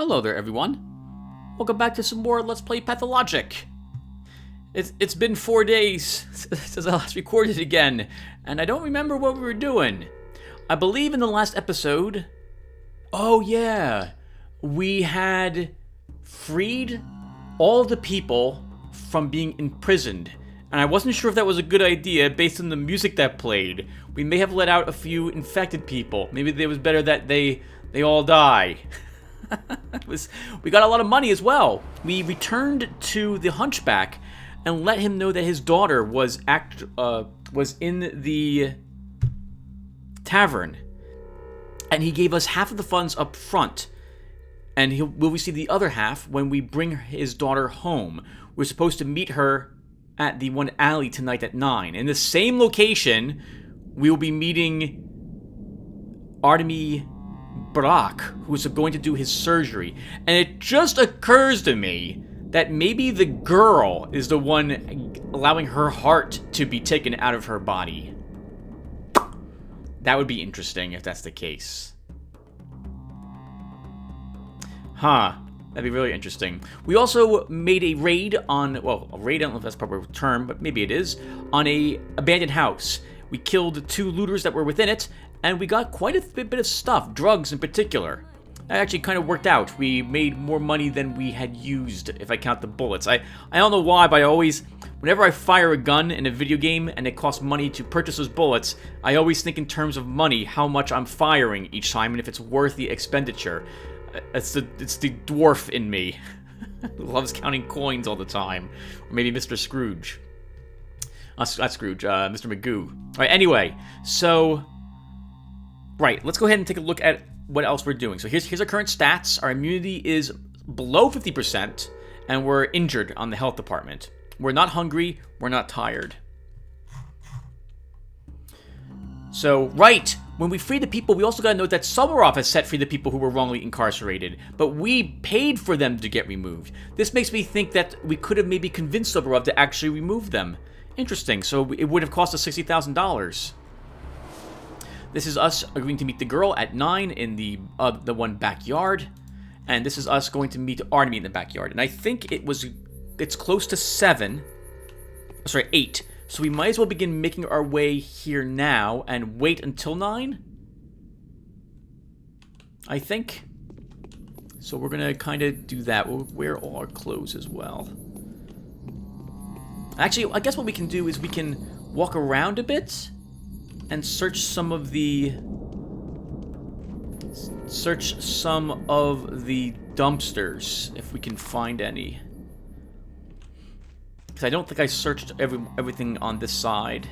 Hello there, everyone. Welcome back to some more Let's Play Pathologic. It's been 4 days since I last recorded again, and I don't remember what we were doing. I believe in the last episode... Oh yeah, we had freed all the people from being imprisoned, and I wasn't sure if that was a good idea based on the music that played. We may have let out a few infected people. Maybe it was better that they all die. We got a lot of money as well. We returned to the Hunchback and let him know that his daughter was in the tavern, and he gave us half of the funds up front, and we'll receive the other half when we bring his daughter home. We're supposed to meet her at the one alley tonight at 9. In the same location, we will be meeting Artemy Brock, who's going to do his surgery. And it just occurs to me that maybe the girl is the one allowing her heart to be taken out of her body. That would be interesting if that's the case. Huh. That'd be really interesting. We also made a raid on, well, a raid, I don't know if that's the proper term, but maybe it is, on a abandoned house. We killed 2 looters that were within it, and we got quite a bit of stuff, drugs in particular. That actually kind of worked out. We made more money than we had used, if I count the bullets. I don't know why, but I always, whenever I fire a gun in a video game and it costs money to purchase those bullets, I always think in terms of money, how much I'm firing each time, and if it's worth the expenditure. It's the dwarf in me who loves counting coins all the time. Or maybe Mr. Scrooge. Not Scrooge, Mr. Magoo. Alright, anyway, so... Right, let's go ahead and take a look at what else we're doing. So here's our current stats. Our immunity is below 50%, and we're injured on the health department. We're not hungry, we're not tired. So, right, when we free the people, we also got to note that Sumarov has set free the people who were wrongly incarcerated, but we paid for them to get removed. This makes me think that we could have maybe convinced Sumarov to actually remove them. Interesting, so it would have cost us $60,000. This is us agreeing to meet the girl at 9 in the one backyard, and this is us going to meet Artemy in the backyard. And I think it's close to 7. Sorry, 8. So we might as well begin making our way here now and wait until 9. I think. So we're gonna kind of do that. We'll wear all our clothes as well. Actually, I guess what we can do is we can walk around a bit and search some of the dumpsters if we can find any. Because I don't think I searched everything on this side.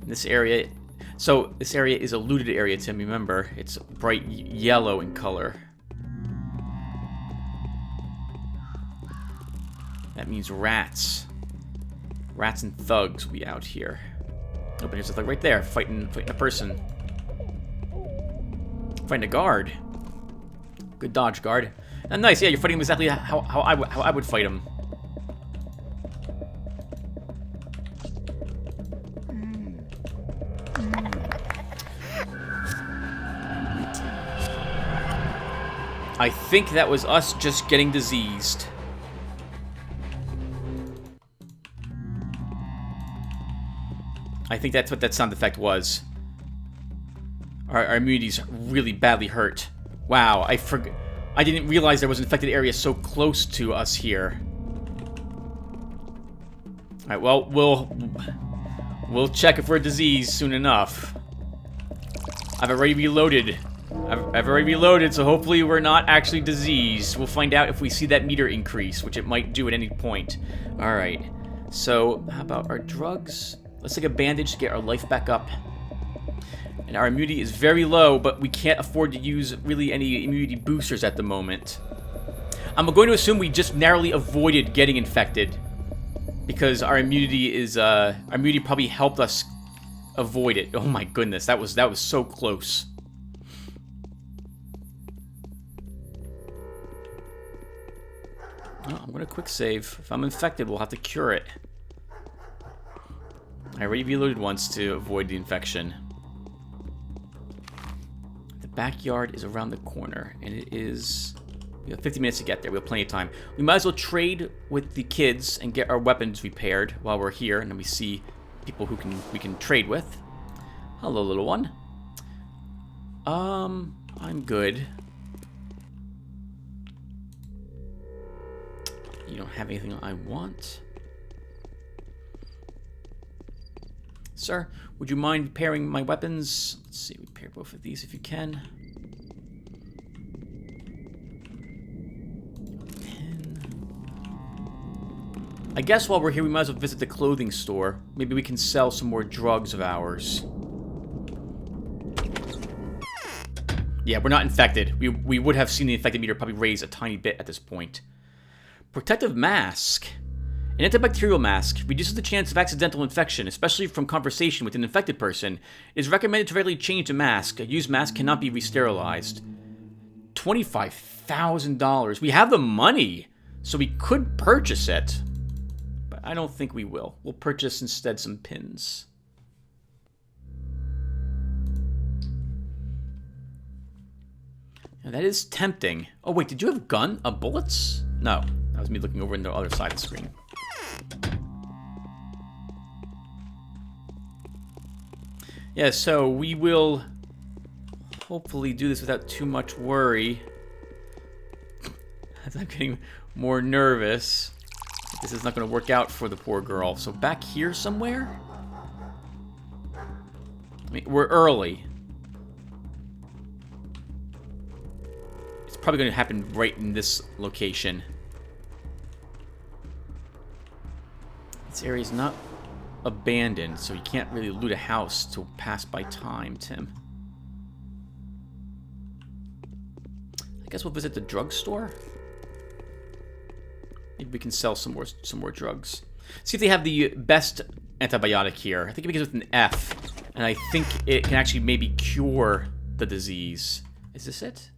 This area. So this area is a looted area, Tim. Remember, it's bright yellow in color. That means rats. Rats and thugs will be out here. Oh, but here's a thug right there, fighting a person. Fighting a guard. Good dodge, guard. And nice, yeah, you're fighting him exactly how I would fight him. I think that was us just getting diseased. I think that's what that sound effect was. Our immunity's really badly hurt. Wow, I didn't realize there was an infected area so close to us here. Alright, well, we'll check if we're diseased soon enough. I've already reloaded. I've already reloaded, so hopefully we're not actually diseased. We'll find out if we see that meter increase, which it might do at any point. Alright, so how about our drugs? Let's take a bandage to get our life back up. And our immunity is very low, but we can't afford to use really any immunity boosters at the moment. I'm going to assume we just narrowly avoided getting infected, because our immunity is our immunity probably helped us avoid it. Oh my goodness, that was so close. Oh, I'm gonna quick save. If I'm infected, we'll have to cure it. I already reloaded once to avoid the infection. backyard is around the corner, and it is... We have 50 minutes to get there. We have plenty of time. We might as well trade with the kids and get our weapons repaired while we're here, and then we see people who we can trade with. Hello, little one. I'm good. You don't have anything I want? Sir, would you mind repairing my weapons? Let's see, repair both of these if you can. I guess while we're here, we might as well visit the clothing store. Maybe we can sell some more drugs of ours. Yeah, we're not infected. We would have seen the infected meter probably raise a tiny bit at this point. Protective mask. An antibacterial mask reduces the chance of accidental infection, especially from conversation with an infected person. It is recommended to regularly change a mask. A used mask cannot be re-sterilized. $25,000. We have the money, so we could purchase it. I don't think we will. We'll purchase instead some pins. Now that is tempting. Oh wait, did you have bullets? No, that was me looking over in the other side of the screen. Yeah, so we will hopefully do this without too much worry. As I'm getting more nervous. This is not going to work out for the poor girl. So back here somewhere? I mean, we're early. It's probably going to happen right in this location. This area is not abandoned, so you can't really loot a house to pass by time, Tim. I guess we'll visit the drugstore. Maybe we can sell some more drugs. See if they have the best antibiotic here. I think it begins with an F, and I think it can actually maybe cure the disease. Is this it?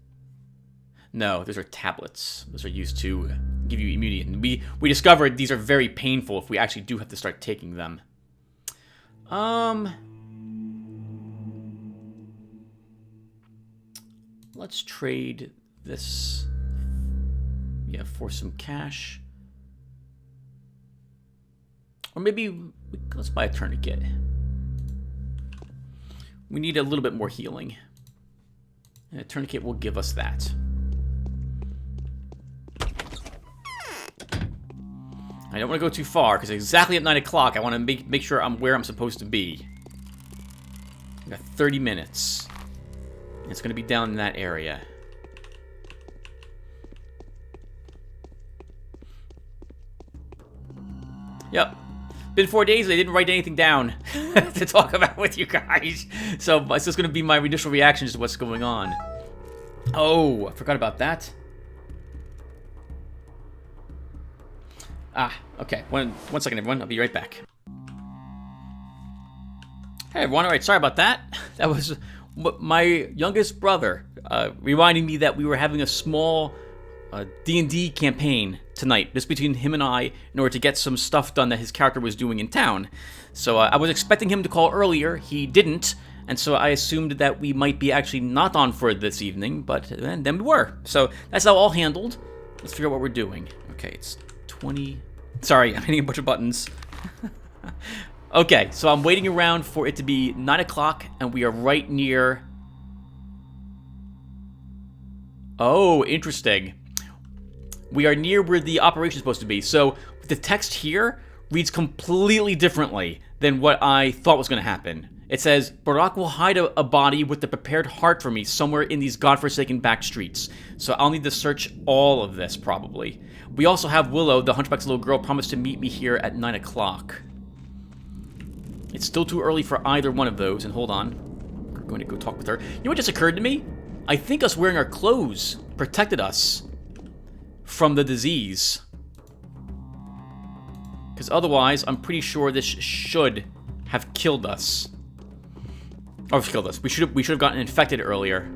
No, those are tablets. Those are used to give you immunity. And we discovered these are very painful if we actually do have to start taking them. Let's trade this, yeah, for some cash. Or maybe, let's buy a tourniquet. We need a little bit more healing. And a tourniquet will give us that. I don't want to go too far, because exactly at 9 o'clock, I want to make sure I'm where I'm supposed to be. I got 30 minutes. And it's going to be down in that area. Yep. Been 4 days, I didn't write anything down to talk about with you guys. So it's just going to be my initial reactions to what's going on. Oh, I forgot about that. Ah, okay. One second, everyone. I'll be right back. Hey, everyone. All right, sorry about that. That was my youngest brother reminding me that we were having a small D&D campaign tonight, just between him and I, in order to get some stuff done that his character was doing in town. So I was expecting him to call earlier. He didn't, and so I assumed that we might be actually not on for this evening, but then we were. So that's all handled. Let's figure out what we're doing. Okay, it's 20... Sorry, I'm hitting a bunch of buttons. Okay, so I'm waiting around for it to be 9 o'clock, and we are right near... Oh, interesting. We are near where the operation is supposed to be. So the text here reads completely differently than what I thought was going to happen. It says, Barack will hide a body with the prepared heart for me somewhere in these godforsaken back streets. So I'll need to search all of this, probably. We also have Willow, the Hunchback's little girl, promised to meet me here at 9 o'clock. It's still too early for either one of those, and hold on. We're going to go talk with her. You know what just occurred to me? I think us wearing our clothes protected us from the disease. Because otherwise, I'm pretty sure this should have killed us. Or killed us. We should have gotten infected earlier.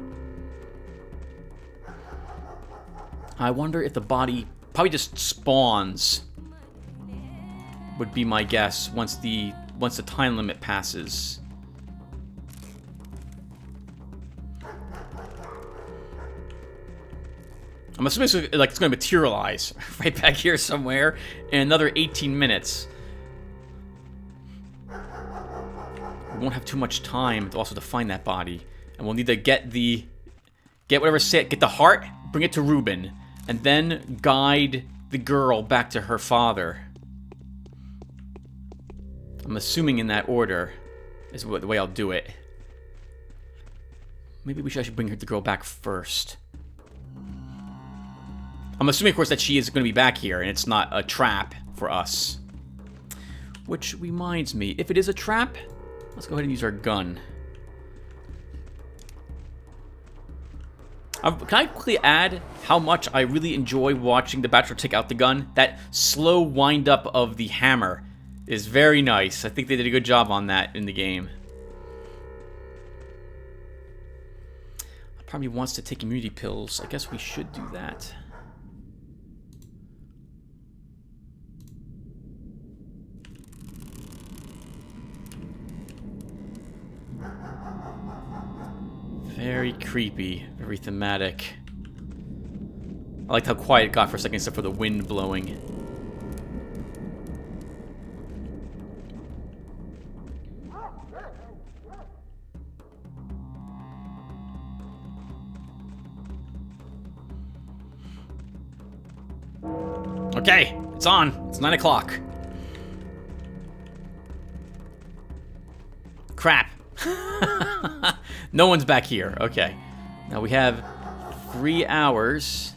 I wonder if the body probably just spawns. Would be my guess once the time limit passes. I'm assuming it's going to materialize right back here somewhere in another 18 minutes. We won't have too much time also to find that body, and we'll need to get the heart, bring it to Ruben, and then guide the girl back to her father. I'm assuming in that order is the way I'll do it. Maybe I should bring the girl back first. I'm assuming, of course, that she is going to be back here, and it's not a trap for us. Which reminds me, if it is a trap, let's go ahead and use our gun. Can I quickly add how much I really enjoy watching the Bachelor take out the gun? That slow wind-up of the hammer is very nice. I think they did a good job on that in the game. Probably wants to take immunity pills. I guess we should do that. Very creepy, very thematic. I liked how quiet it got for a second except for the wind blowing. Okay, it's on. It's 9 o'clock. Crap. No one's back here. Okay. Now we have 3 hours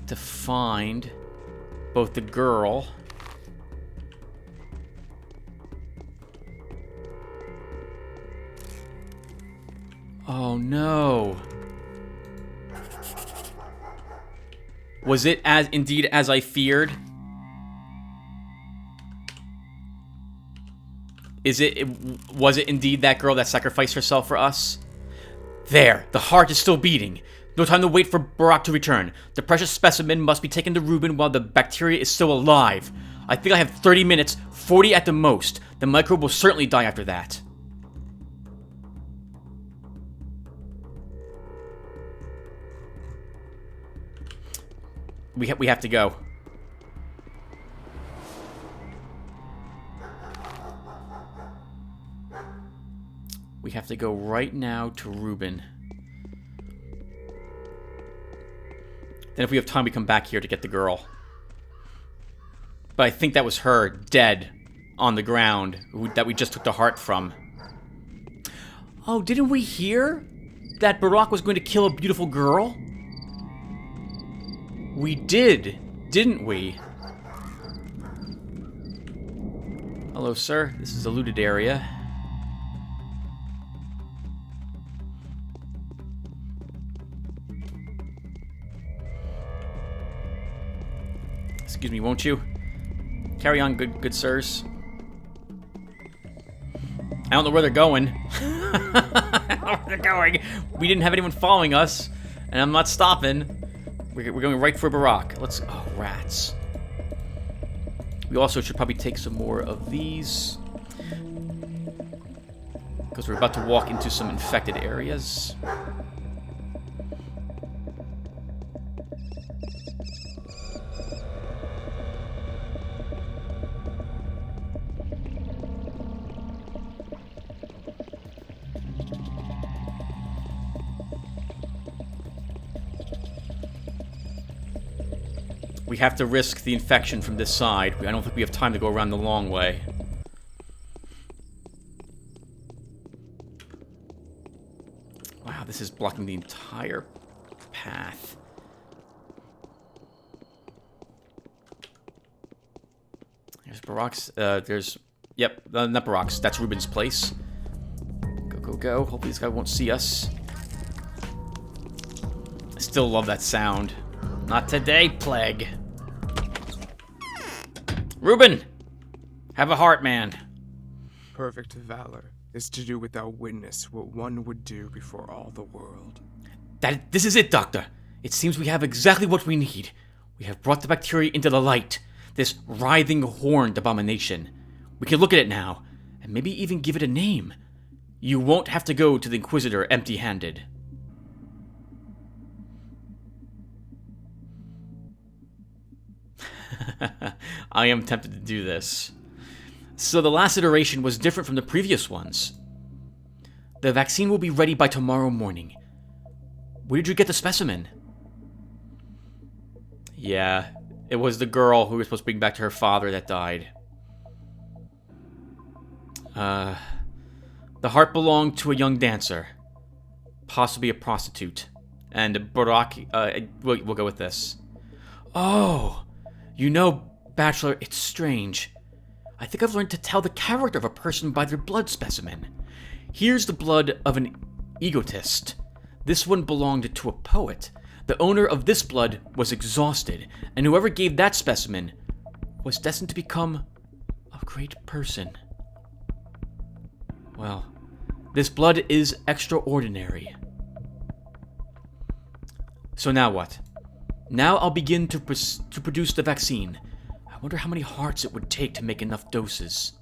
to find both the girl Oh no. Was it indeed as I feared? Was it indeed that girl that sacrificed herself for us? There, the heart is still beating. No time to wait for Barack to return. The precious specimen must be taken to Ruben while the bacteria is still alive. I think I have 30 minutes, 40 at the most. The microbe will certainly die after that. We have to go. We have to go right now to Ruben. Then if we have time, we come back here to get the girl. But I think that was her, dead, on the ground, that we just took the heart from. Oh, didn't we hear that Barack was going to kill a beautiful girl? We did, didn't we? Hello, sir. This is a looted area. Excuse me, won't you? Carry on, good sirs. I don't know where they're going. I don't know where they're going. We didn't have anyone following us, and I'm not stopping. We're going right for Barack. Let's... Oh, rats. We also should probably take some more of these, because we're about to walk into some infected areas. We have to risk the infection from this side. I don't think we have time to go around the long way. Wow, this is blocking the entire path. There's Barack's, yep, not Barack's, that's Ruben's place. Go. Hopefully this guy won't see us. I still love that sound. Not today, plague. Ruben! Have a heart, man. Perfect valor is to do without witness what one would do before all the world. This is it, Doctor. It seems we have exactly what we need. We have brought the bacteria into the light. This writhing, horned abomination. We can look at it now, and maybe even give it a name. You won't have to go to the Inquisitor empty-handed. I am tempted to do this. So the last iteration was different from the previous ones. The vaccine will be ready by tomorrow morning. Where did you get the specimen? Yeah, it was the girl who was supposed to bring back to her father that died. The heart belonged to a young dancer. Possibly a prostitute. And Barak, we'll go with this. Oh, you know, Bachelor, it's strange. I think I've learned to tell the character of a person by their blood specimen. Here's the blood of an egotist. This one belonged to a poet. The owner of this blood was exhausted, and whoever gave that specimen was destined to become a great person. Well, this blood is extraordinary. So now what? Now I'll begin to produce the vaccine. I wonder how many hearts it would take to make enough doses.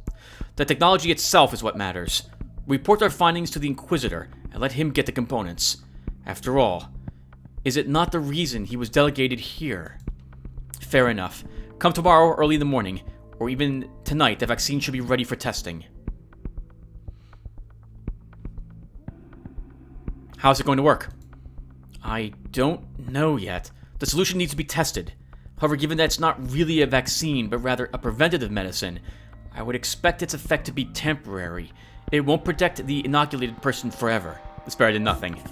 The technology itself is what matters. Report our findings to the Inquisitor and let him get the components. After all, is it not the reason he was delegated here? Fair enough. Come tomorrow early in the morning, or even tonight. The vaccine should be ready for testing. How's it going to work? I don't know yet. The solution needs to be tested. However, given that it's not really a vaccine, but rather a preventative medicine, I would expect its effect to be temporary. It won't protect the inoculated person forever. It's better than nothing.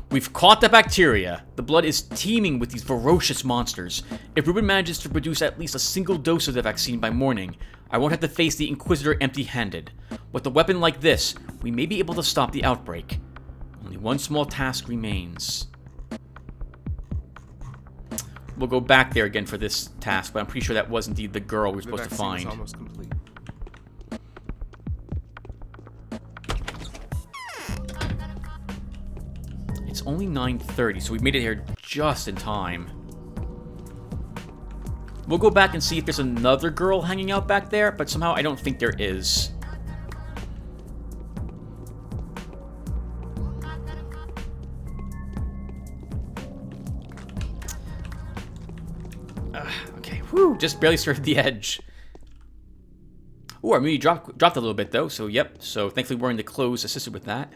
We've caught the bacteria. The blood is teeming with these ferocious monsters. If Ruben manages to produce at least a single dose of the vaccine by morning, I won't have to face the Inquisitor empty-handed. With a weapon like this, we may be able to stop the outbreak. Only one small task remains. We'll go back there again for this task, but I'm pretty sure that was indeed the girl we were supposed to find. The vaccine is almost complete. It's only 9:30, so we made it here just in time. We'll go back and see if there's another girl hanging out back there, but somehow I don't think there is. Okay, whew, just barely skirted the edge. Ooh, our immunity dropped a little bit though, so yep. So thankfully wearing the clothes assisted with that.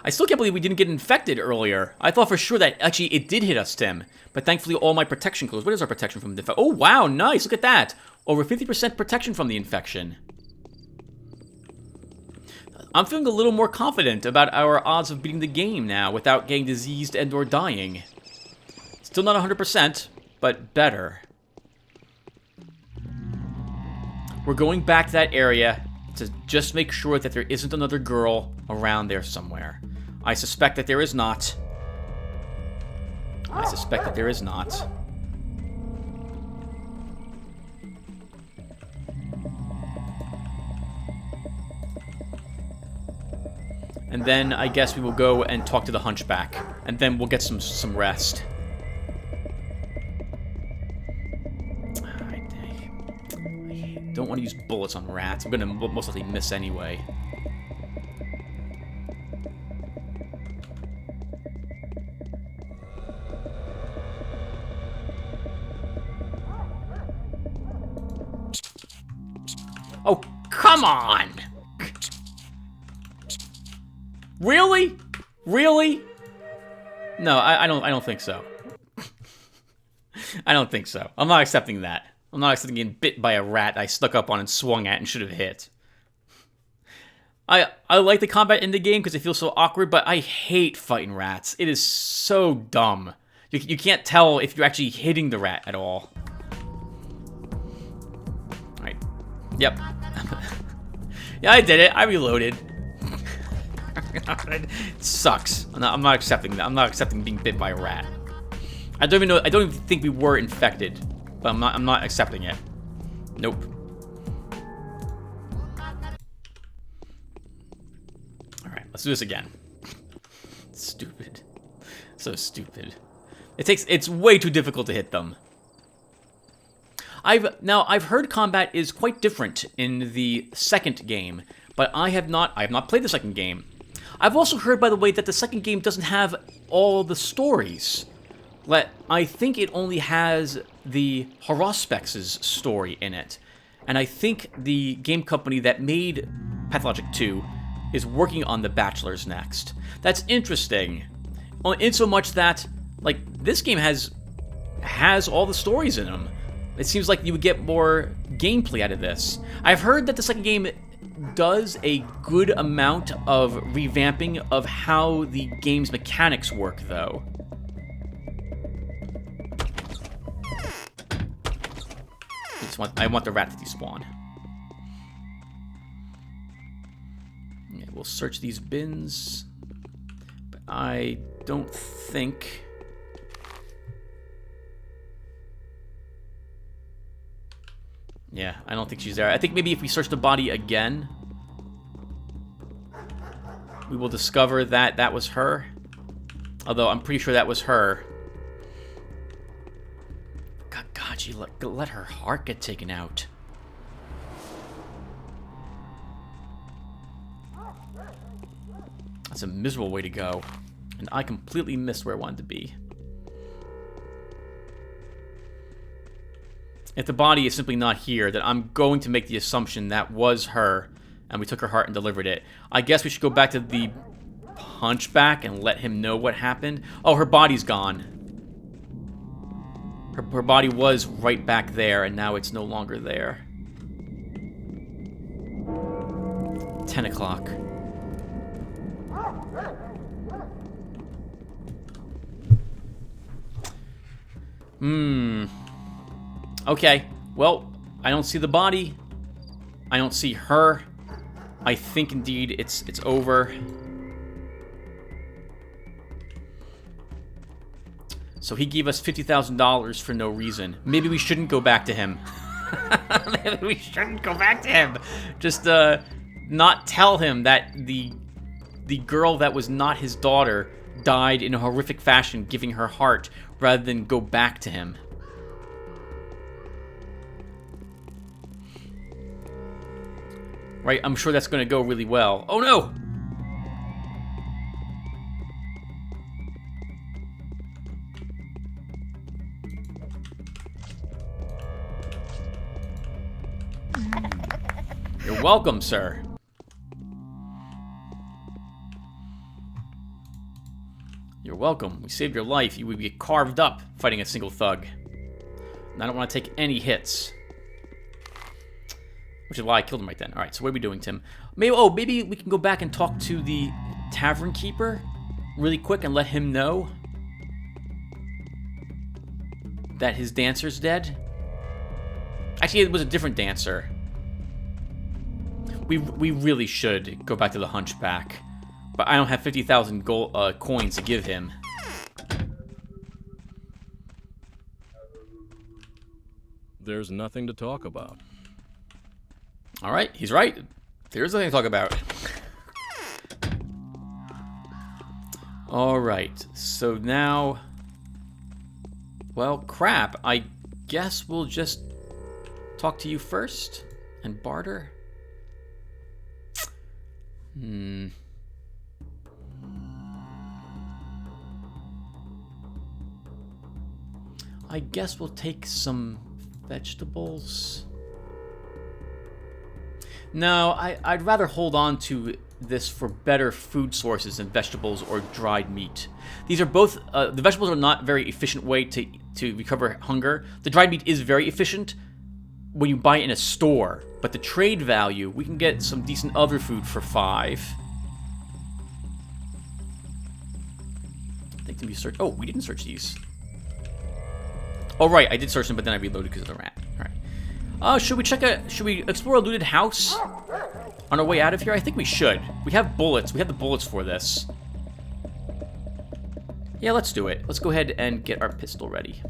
I still can't believe we didn't get infected earlier. I thought for sure that actually it did hit us, Tim. But thankfully all my protection clothes. What is our protection from the infection? Oh, wow, nice. Look at that. Over 50% protection from the infection. I'm feeling a little more confident about our odds of beating the game now without getting diseased and or dying. Still not 100%, but better. We're going back to that area to just make sure that there isn't another girl around there somewhere. I suspect that there is not. I suspect that there is not. And then I guess we will go and talk to the Hunchback, and then we'll get some rest. I don't want to use bullets on rats. I'm gonna most likely miss anyway. Oh, come on! Really? Really? No, I don't think so. I don't think so. I'm not accepting that. I'm not accepting getting bit by a rat I stuck up on and swung at and should have hit. I like the combat in the game because it feels so awkward, but I hate fighting rats. It is so dumb. You can't tell if you're actually hitting the rat at all. Alright. Yep. Yeah, I did it. I reloaded. It sucks. I'm not accepting that. I'm not accepting being bit by a rat. I don't even think we were infected, but I'm not accepting it. Nope. All right, let's do this again. Stupid. So stupid. It's way too difficult to hit them. I've heard combat is quite different in the second game, but I have not played the second game. I've also heard, by the way, that the second game doesn't have all the stories. I think it only has the Horospex's story in it. And I think the game company that made Pathologic 2 is working on The Bachelor's next. That's interesting. In so much that, like, this game has all the stories in them. It seems like you would get more gameplay out of this. I've heard that the second game does a good amount of revamping of how the game's mechanics work, though. I want the rat to despawn. Yeah, we'll search these bins. But I don't think... Yeah, I don't think she's there. I think maybe if we search the body again, we will discover that that was her. Although I'm pretty sure that was her. God, she let her heart get taken out. That's a miserable way to go. And I completely missed where I wanted to be. If the body is simply not here, then I'm going to make the assumption that was her, and we took her heart and delivered it. I guess we should go back to the Hunchback and let him know what happened. Oh, her body's gone. Her body was right back there, and now it's no longer there. 10 o'clock. Okay, well, I don't see the body. I don't see her. I think indeed it's over. So he gave us $50,000 for no reason. Maybe we shouldn't go back to him. Maybe we shouldn't go back to him. Just not tell him that the girl that was not his daughter died in a horrific fashion, giving her heart, rather than go back to him. Right, I'm sure that's going to go really well. Oh no! You're welcome, sir. You're welcome. We saved your life. You would get carved up fighting a single thug. And I don't want to take any hits. Which is why I killed him right then. Alright, so what are we doing, Tim? Maybe we can go back and talk to the tavern keeper really quick and let him know that his dancer's dead. Actually, it was a different dancer. We really should go back to the Hunchback. But I don't have 50,000 gold coins to give him. There's nothing to talk about. Alright, he's right. There's nothing to talk about. Alright, so now... Well, crap. I guess we'll just talk to you first and barter. I guess we'll take some vegetables. No, I'd rather hold on to this for better food sources than vegetables or dried meat. These are both, the vegetables are not a very efficient way to recover hunger. The dried meat is very efficient when you buy it in a store, but the trade value, we can get some decent other food for 5. I think we search. Oh, we didn't search these. Oh right, I did search them, but then I reloaded because of the rat. All right. Should we explore a looted house on our way out of here? I think we should. We have bullets. We have the bullets for this. Yeah, let's do it. Let's go ahead and get our pistol ready.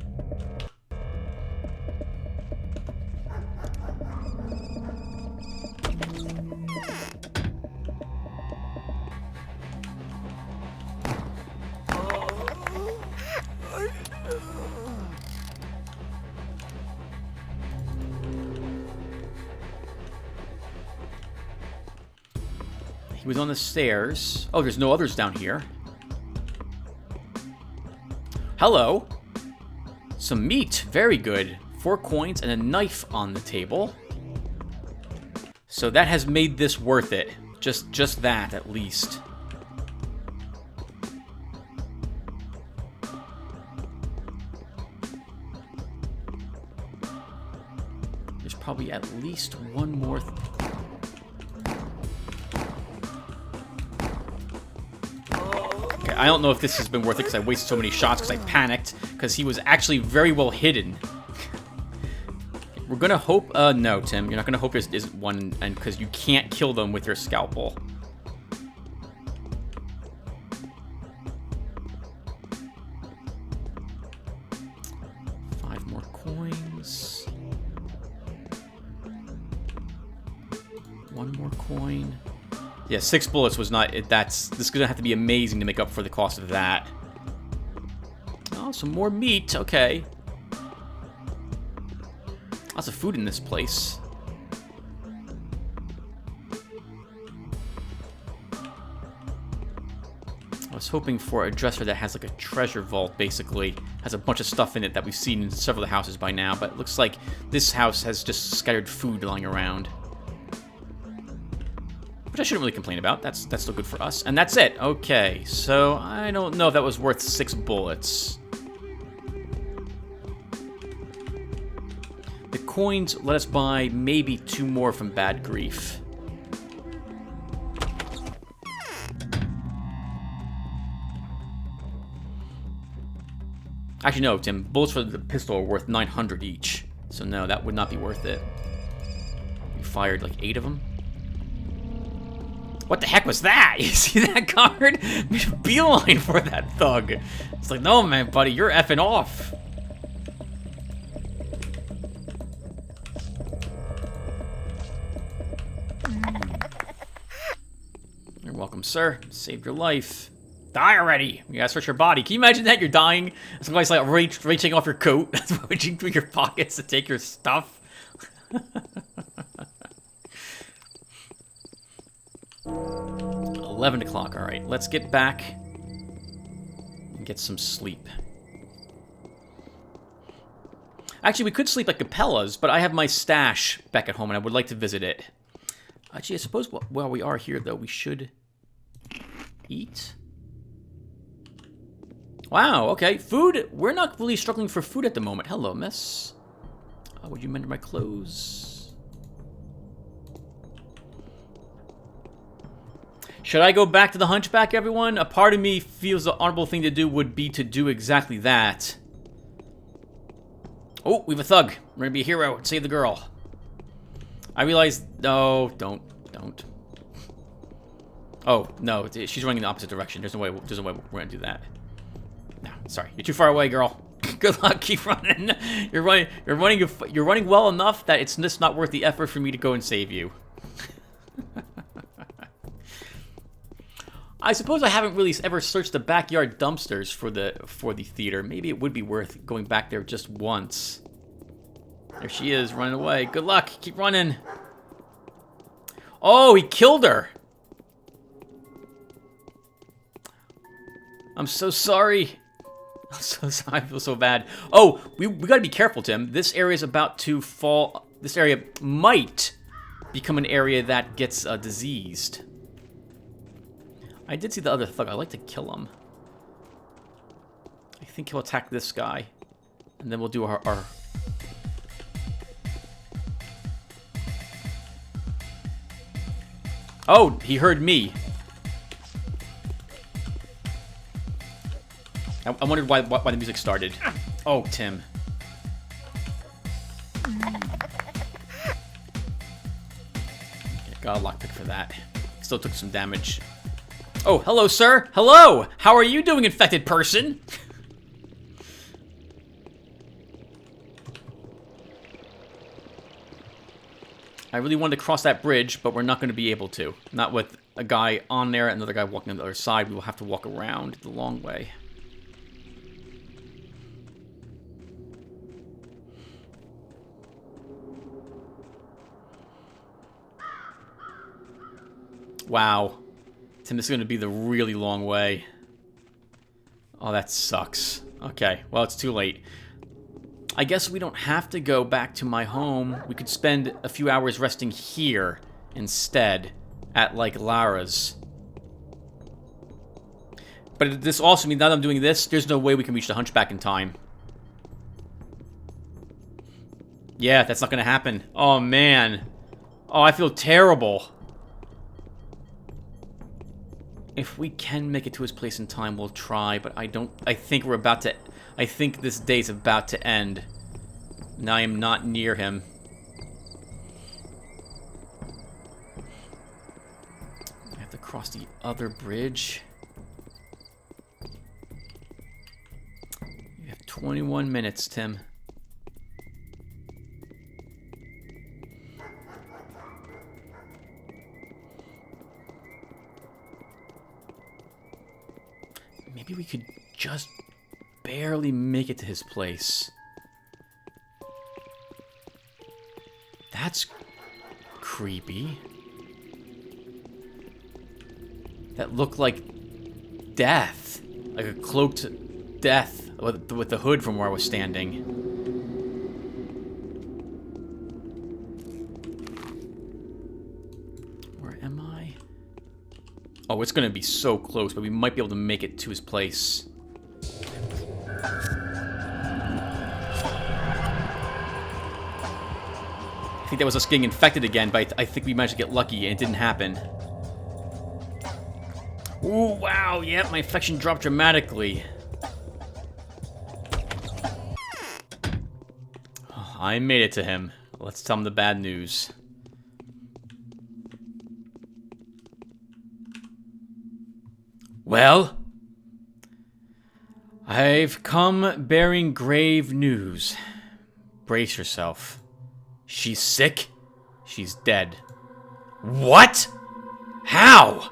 was on the stairs. Oh, there's no others down here. Hello. Some meat. Very good. 4 coins and a knife on the table. So that has made this worth it. Just that, at least. There's probably at least one more... Okay, I don't know if this has been worth it because I wasted so many shots because I panicked. Because he was actually very well hidden. We're gonna hope... no, Tim. You're not gonna hope there isn't one, and because you can't kill them with your scalpel. Five more coins. One more coin. Yeah, 6 bullets was not... This is gonna have to be amazing to make up for the cost of that. Oh, some more meat. Okay. Lots of food in this place. I was hoping for a dresser that has like a treasure vault, basically. Has a bunch of stuff in it that we've seen in several of the houses by now, but it looks like this house has just scattered food lying around. Which I shouldn't really complain about. That's still good for us. And that's it. Okay, so I don't know if that was worth 6 bullets. The coins let us buy maybe 2 more from Bad Grief. Actually, no, Tim. Bullets for the pistol are worth 900 each. So no, that would not be worth it. We fired like 8 of them. What the heck was that? You see that card? Made a beeline for that thug. It's like, no, man, buddy, you're effing off. You're welcome, sir. Saved your life. Die already. You gotta search your body. Can you imagine that? You're dying. Somebody's like reaching off your coat. Reaching through your pockets to take your stuff. 11 o'clock. All right, let's get back and get some sleep. Actually, we could sleep at Capella's, but I have my stash back at home, and I would like to visit it. Actually, I suppose while we are here, though, we should eat. Wow, okay. Food. We're not really struggling for food at the moment. Hello, miss. Would you mend my clothes? Should I go back to the Hunchback, everyone? A part of me feels the honorable thing to do would be to do exactly that. Oh, we have a thug. We're gonna be a hero and save the girl. I realize... No, don't. Oh, no, she's running in the opposite direction. There's no way we're gonna do that. No, sorry. You're too far away, girl. Good luck. Keep running. You're running well enough that it's just not worth the effort for me to go and save you. I suppose I haven't really ever searched the backyard dumpsters for the theater. Maybe it would be worth going back there just once. There she is, running away. Good luck. Keep running. Oh, he killed her. I'm so sorry. I'm so sorry. I feel so bad. Oh, we gotta be careful, Tim. This area is about to fall. This area might become an area that gets diseased. I did see the other thug. I'd like to kill him. I think he'll attack this guy. And then we'll do our... Oh, he heard me. I wondered why the music started. Oh, Tim. Okay, got a lockpick for that. Still took some damage. Oh, hello, sir. Hello. How are you doing, infected person? I really wanted to cross that bridge, but we're not going to be able to. Not with a guy on there and another guy walking on the other side. We will have to walk around the long way. Wow. Tim, this is going to be the really long way. Oh, that sucks. Okay, well, it's too late. I guess we don't have to go back to my home. We could spend a few hours resting here instead at, like, Lara's. But this also means now that I'm doing this, there's no way we can reach the Hunchback in time. Yeah, that's not going to happen. Oh, man. Oh, I feel terrible. If we can make it to his place in time, we'll try, but I think we're about to... I think this day's about to end. And I am not near him. I have to cross the other bridge. You have 21 minutes, Tim. Maybe we could just barely make it to his place. That's creepy. That looked like death. Like a cloaked death with the hood from where I was standing. Where am I? Oh, it's gonna be so close, but we might be able to make it to his place. I think that was us getting infected again, but I think we managed to get lucky and it didn't happen. Ooh, wow, yep, my infection dropped dramatically. Oh, I made it to him. Let's tell him the bad news. Well, I've come bearing grave news. Brace yourself. She's sick. She's dead. What? How?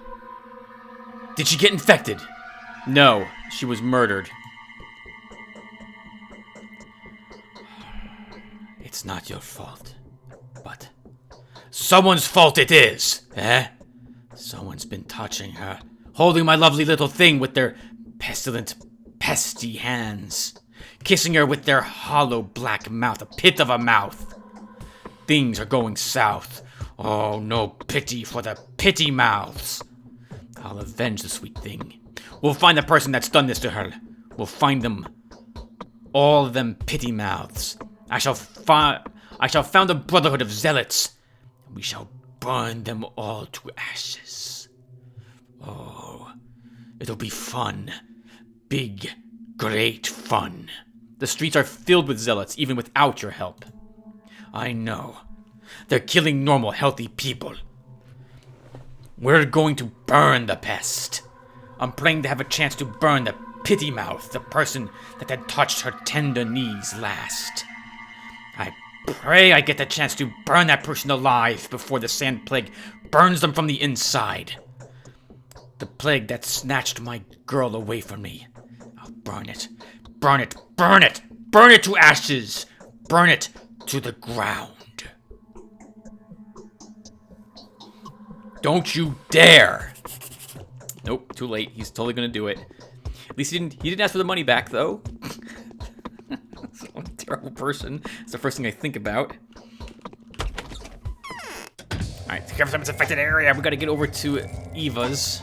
Did she get infected? No, she was murdered. It's not your fault, but someone's fault it is, eh? Someone's been touching her, holding my lovely little thing with their pestilent, pesty hands, kissing her with their hollow black mouth, a pit of a mouth. Things are going south. Oh, no pity for the pity mouths. I'll avenge the sweet thing. We'll find the person that's done this to her. We'll find them. All of them pity mouths. I shall found a brotherhood of zealots. We shall burn them all to ashes. Oh, it'll be fun. Big, great fun. The streets are filled with zealots, even without your help. I know. They're killing normal, healthy people. We're going to burn the pest. I'm praying to have a chance to burn the pity mouth, the person that had touched her tender knees last. I pray I get the chance to burn that person alive before the sand plague burns them from the inside. The plague that snatched my girl away from me. I'll burn it. Burn it. Burn it. Burn it to ashes. Burn it to the ground. Don't you dare! Nope, too late. He's totally gonna do it. At least he didn't ask for the money back, though. What a terrible person. It's the first thing I think about. Alright, cover some infected area. We gotta get over to Eva's.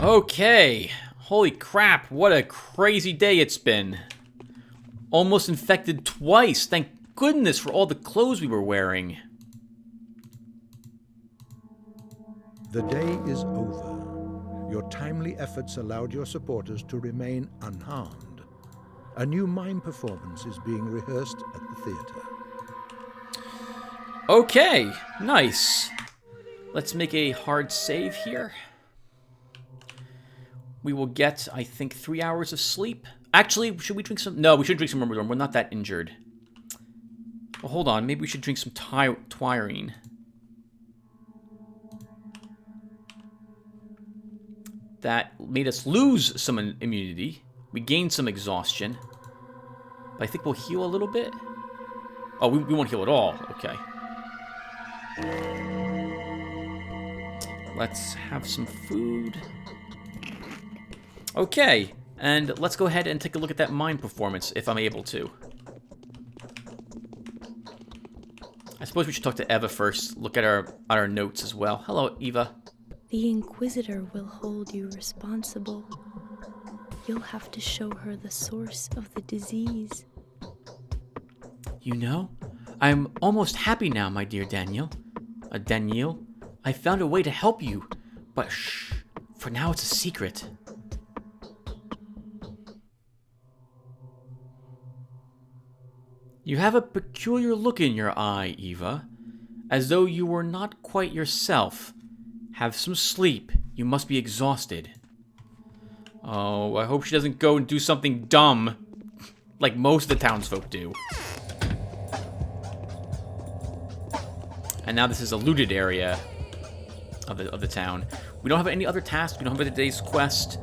Okay. Holy crap, what a crazy day it's been. Almost infected twice. Thank goodness for all the clothes we were wearing. The day is over. Your timely efforts allowed your supporters to remain unharmed. A new mime performance is being rehearsed at the theater. Okay, nice. Let's make a hard save here. We will get, I think, 3 hours of sleep. Actually, should we drink some... No, we should drink some Myrmidon. We're not that injured. Well, hold on. Maybe we should drink some Twirine. that made us lose some immunity. We gained some exhaustion. But I think we'll heal a little bit. Oh, we won't heal at all. Okay. Let's have some food. Okay. And let's go ahead and take a look at that mine performance, if I'm able to. I suppose we should talk to Eva first. Look at our notes as well. Hello, Eva. The Inquisitor will hold you responsible. You'll have to show her the source of the disease. You know, I'm almost happy now, my dear Daniel. Daniel, I found a way to help you, but shh, for now it's a secret. You have a peculiar look in your eye, Eva, as though you were not quite yourself. Have some sleep. You must be exhausted. Oh, I hope she doesn't go and do something dumb, like most of the townsfolk do. And now this is a looted area of the town. We don't have any other tasks. We don't have today's quest.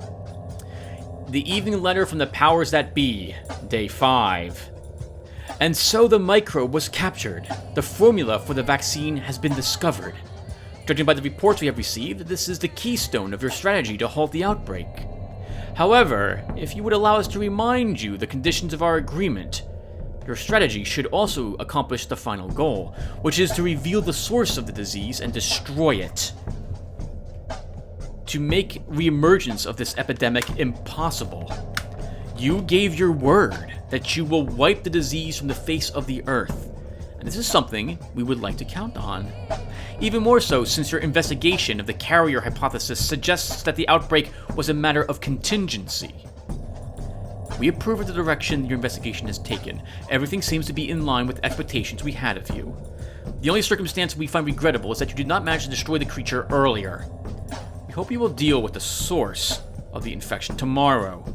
The evening letter from the powers that be, day 5. And so the microbe was captured. The formula for the vaccine has been discovered. Judging by the reports we have received, this is the keystone of your strategy to halt the outbreak. However, if you would allow us to remind you the conditions of our agreement, your strategy should also accomplish the final goal, which is to reveal the source of the disease and destroy it. To make reemergence of this epidemic impossible. You gave your word that you will wipe the disease from the face of the earth, and this is something we would like to count on. Even more so since your investigation of the carrier hypothesis suggests that the outbreak was a matter of contingency. We approve of the direction your investigation has taken. Everything seems to be in line with the expectations we had of you. The only circumstance we find regrettable is that you did not manage to destroy the creature earlier. We hope you will deal with the source of the infection tomorrow.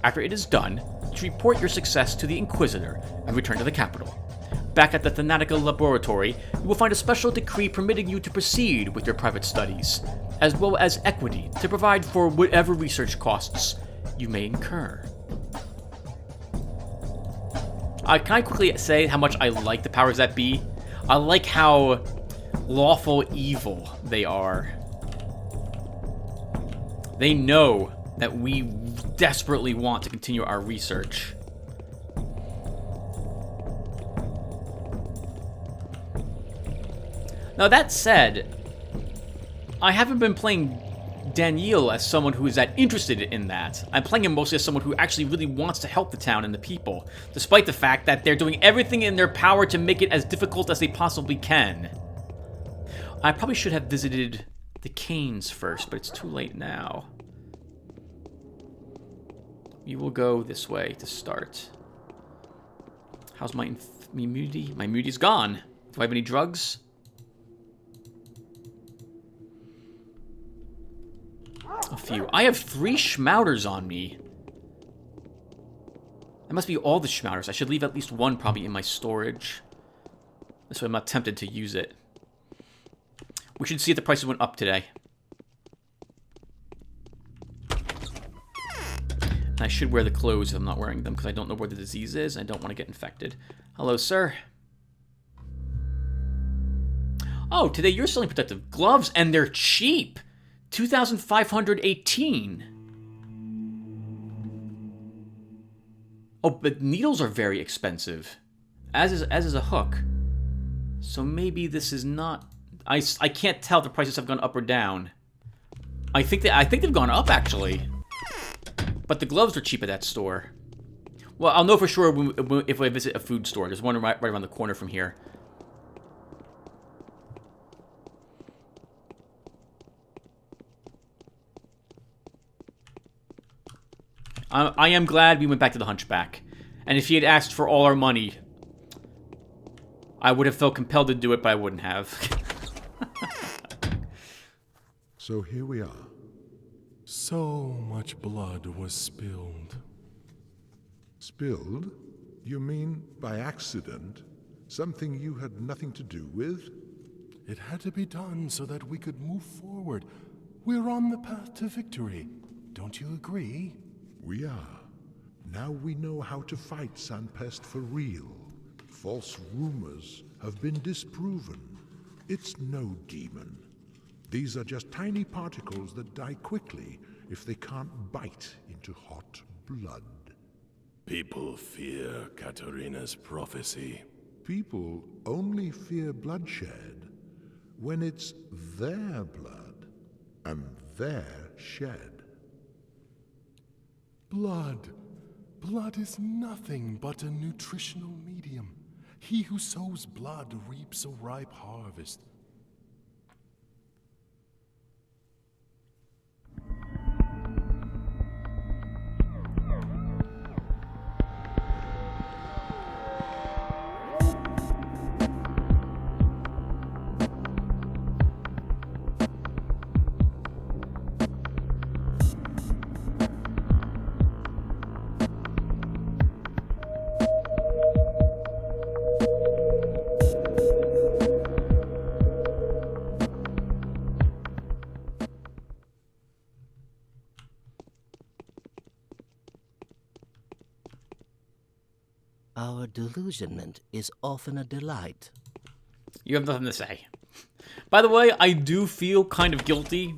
After it is done, to report your success to the Inquisitor and return to the capital. Back at the Thanatica Laboratory, you will find a special decree permitting you to proceed with your private studies, as well as equity to provide for whatever research costs you may incur. Can I quickly say how much I like the powers that be? I like how lawful evil they are. They know that we desperately want to continue our research. Now that said, I haven't been playing Daniel as someone who is that interested in that. I'm playing him mostly as someone who actually really wants to help the town and the people, despite the fact that they're doing everything in their power to make it as difficult as they possibly can. I probably should have visited the Canes first, but it's too late now. We will go this way to start. How's my immunity? My immunity's gone. Do I have any drugs? A few. I have 3 schmouters on me. That must be all the schmouters. I should leave at least one probably in my storage. This way I'm not tempted to use it. We should see if the prices went up today. And I should wear the clothes if I'm not wearing them because I don't know where the disease is and I don't want to get infected. Hello, sir. Oh, today you're selling protective gloves and they're cheap. 2,518. Oh, but needles are very expensive. As is a hook. So maybe this is not. I can't tell if the prices have gone up or down. I think they've gone up actually. But the gloves are cheap at that store. Well, I'll know for sure if I visit a food store. There's one right around the corner from here. I am glad we went back to the Hunchback. And if he had asked for all our money, I would have felt compelled to do it, but I wouldn't have. So here we are. So much blood was spilled. Spilled? You mean by accident? Something you had nothing to do with? It had to be done so that we could move forward. We're on the path to victory. Don't you agree? We are. Now we know how to fight Sanpest for real. False rumors have been disproven. It's no demon. These are just tiny particles that die quickly if they can't bite into hot blood. People fear Katarina's prophecy. People only fear bloodshed when it's their blood and their shed. Blood. Blood is nothing but a nutritional medium. He who sows blood reaps a ripe harvest. Our delusionment is often a delight. You have nothing to say. By the way, I do feel kind of guilty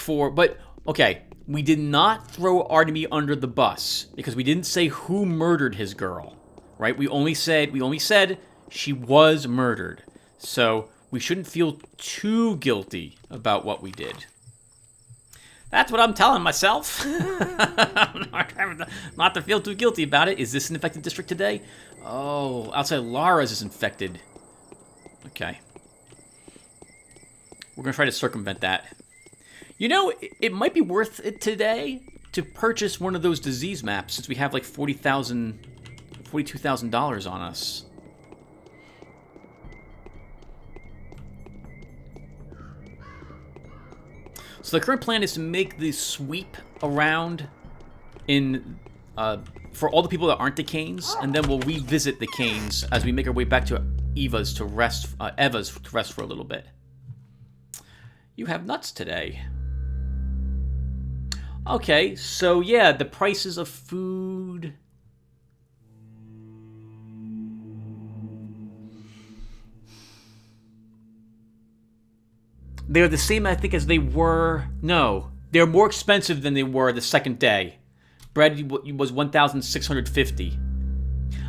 but, okay, we did not throw Artemy under the bus because we didn't say who murdered his girl, right? We only said she was murdered. So we shouldn't feel too guilty about what we did. That's what I'm telling myself. Not to feel too guilty about it. Is this an infected district today? Oh, outside Lara's is infected. Okay. We're going to try to circumvent that. You know, it might be worth it today to purchase one of those disease maps since we have like $42,000 on us. So the current plan is to make the sweep around for all the people that aren't the Canes, and then we'll revisit the Canes as we make our way back to Eva's to rest for a little bit. You have nuts today. Okay, so yeah, the prices of food. They're the same, I think, as they were. No, they're more expensive than they were the second day. Bread was $1,650.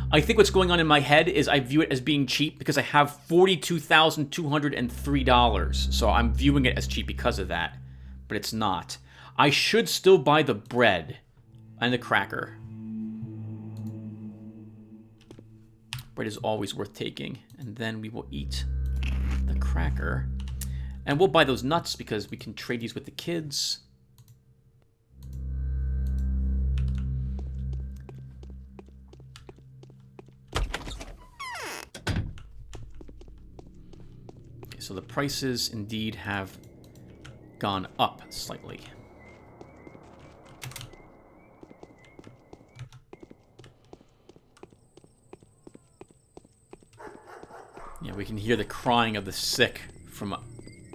I think what's going on in my head is I view it as being cheap because I have $42,203. So I'm viewing it as cheap because of that. But it's not. I should still buy the bread and the cracker. Bread is always worth taking. And then we will eat the cracker. And we'll buy those nuts because we can trade these with the kids. Okay, so the prices indeed have gone up slightly. Yeah, we can hear the crying of the sick from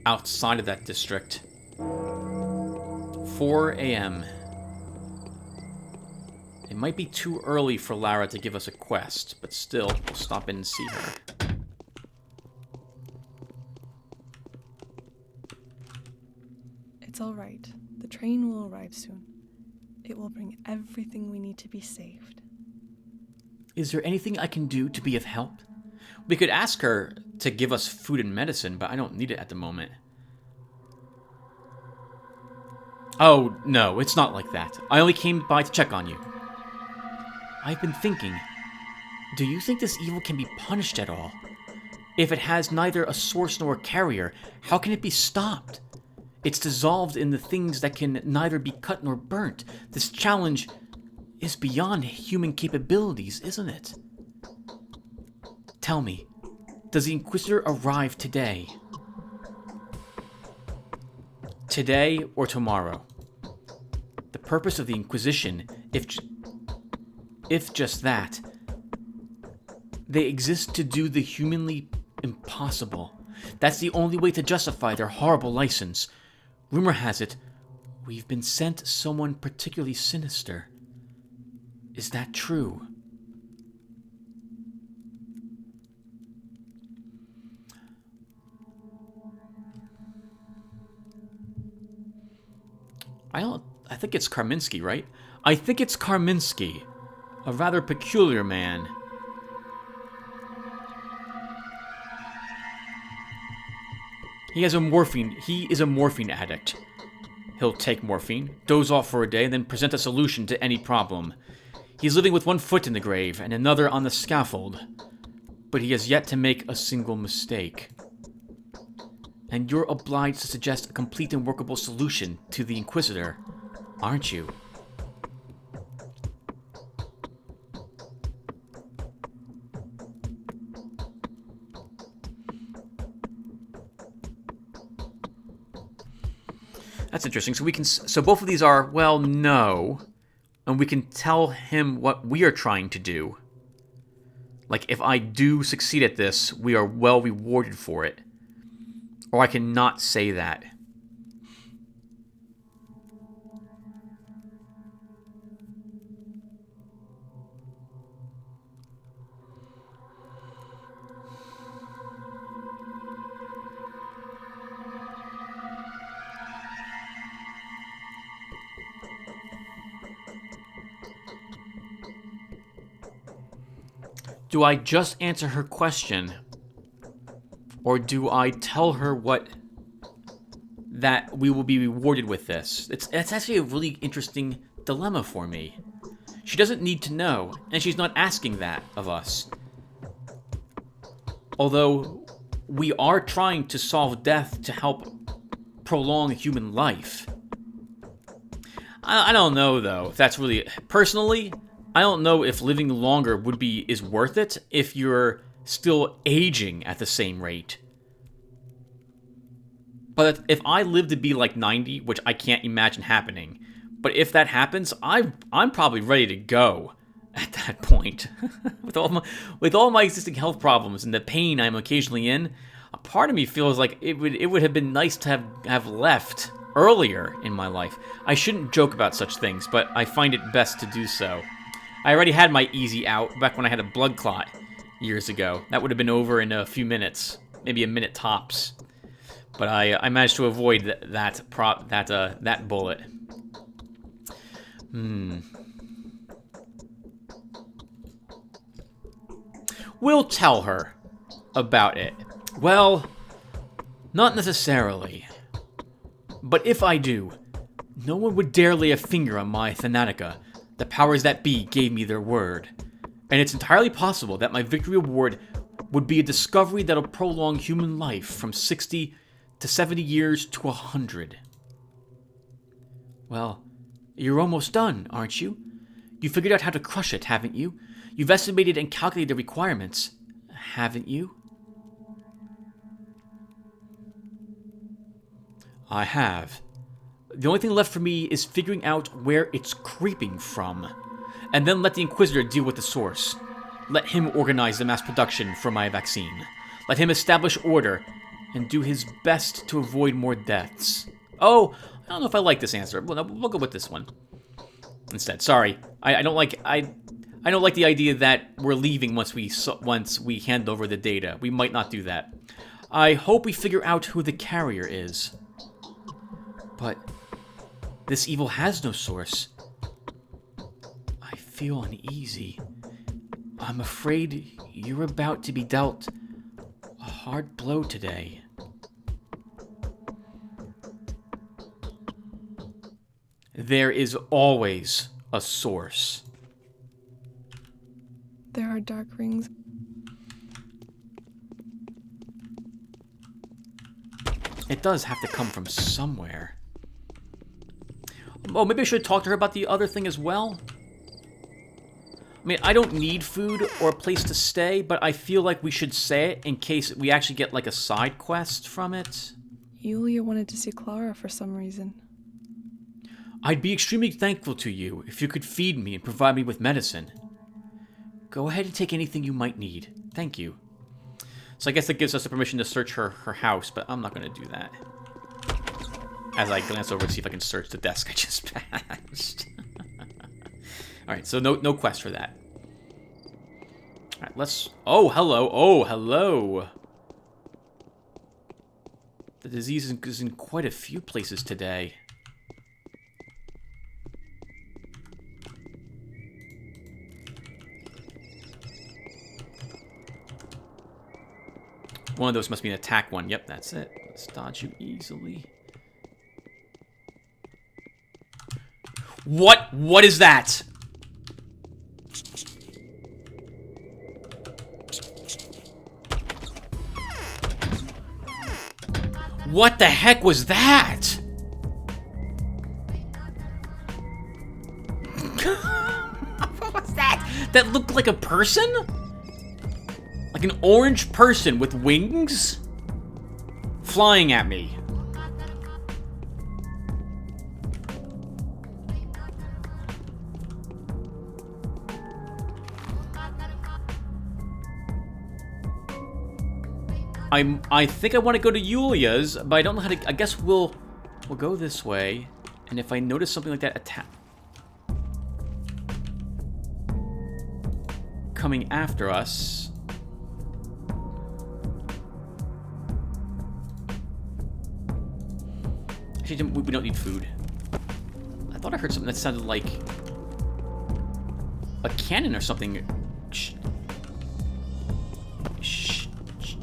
outside of that district. 4 a.m. It might be too early for Lara to give us a quest, but still, we'll stop in and see her. It's all right. The train will arrive soon. It will bring everything we need to be saved. Is there anything I can do to be of help? We could ask her to give us food and medicine, but I don't need it at the moment. Oh, no, it's not like that. I only came by to check on you. I've been thinking, do you think this evil can be punished at all? If it has neither a source nor a carrier, how can it be stopped? It's dissolved in the things that can neither be cut nor burnt. This challenge is beyond human capabilities, isn't it? Tell me, does the Inquisitor arrive today? Today or tomorrow? The purpose of the Inquisition, if just that, they exist to do the humanly impossible. That's the only way to justify their horrible license. Rumor has it, we've been sent someone particularly sinister. Is that true? I think it's Karminski, right? I think it's Karminski. A rather peculiar man. He is a morphine addict. He'll take morphine, doze off for a day, and then present a solution to any problem. He's living with one foot in the grave and another on the scaffold. But he has yet to make a single mistake. And you're obliged to suggest a complete and workable solution to the Inquisitor, aren't you? That's interesting. So both of these are, well, no. And we can tell him what we are trying to do. Like, if I do succeed at this, we are well rewarded for it. Or I cannot say that. Do I just answer her question? Or do I tell her that we will be rewarded with this? It's actually a really interesting dilemma for me. She doesn't need to know, and she's not asking that of us. Although, we are trying to solve death to help prolong human life. I don't know, though, if that's really... Personally, I don't know if living longer is worth it if you're still aging at the same rate. But if I live to be like 90, which I can't imagine happening, but if that happens, I'm probably ready to go at that point. with all my existing health problems and the pain I'm occasionally in, a part of me feels like it would have been nice to have left earlier in my life. I shouldn't joke about such things, but I find it best to do so. I already had my easy out back when I had a blood clot years ago. That would have been over in a few minutes, maybe a minute tops. But I managed to avoid that bullet. We'll tell her about it. Well, not necessarily. But if I do, no one would dare lay a finger on my Thanatica. The powers that be gave me their word. And it's entirely possible that my victory award would be a discovery that'll prolong human life from 60 to 70 years to 100. Well, you're almost done, aren't you? You figured out how to crush it, haven't you? You've estimated and calculated the requirements, haven't you? I have. The only thing left for me is figuring out where it's creeping from, and then let the Inquisitor deal with the source. Let him organize the mass production for my vaccine. Let him establish order, and do his best to avoid more deaths. Oh, I don't know if I like this answer. We'll go with this one instead. Sorry, I don't like the idea that we're leaving once we hand over the data. We might not do that. I hope we figure out who the carrier is. But this evil has no source. I feel uneasy. I'm afraid you're about to be dealt a hard blow today. There is always a source. There are dark rings. It does have to come from somewhere. Oh, maybe I should talk to her about the other thing as well? I mean, I don't need food or a place to stay, but I feel like we should say it in case we actually get, like, a side quest from it. Yulia wanted to see Clara for some reason. I'd be extremely thankful to you if you could feed me and provide me with medicine. Go ahead and take anything you might need. Thank you. So I guess that gives us the permission to search her house, but I'm not going to do that. As I glance over to see if I can search the desk I just passed. Alright, so no quest for that. Alright, let's... Oh, hello. Oh, hello. The disease is in quite a few places today. One of those must be an attack one. Yep, that's it. Let's dodge you easily. What? What is that? What the heck was that? What was that? That looked like a person? Like an orange person with wings? Flying at me. I think I want to go to Yulia's, but I don't know how to... I guess we'll go this way. And if I notice something like that attack... coming after us... Actually, we don't need food. I thought I heard something that sounded like... a cannon or something.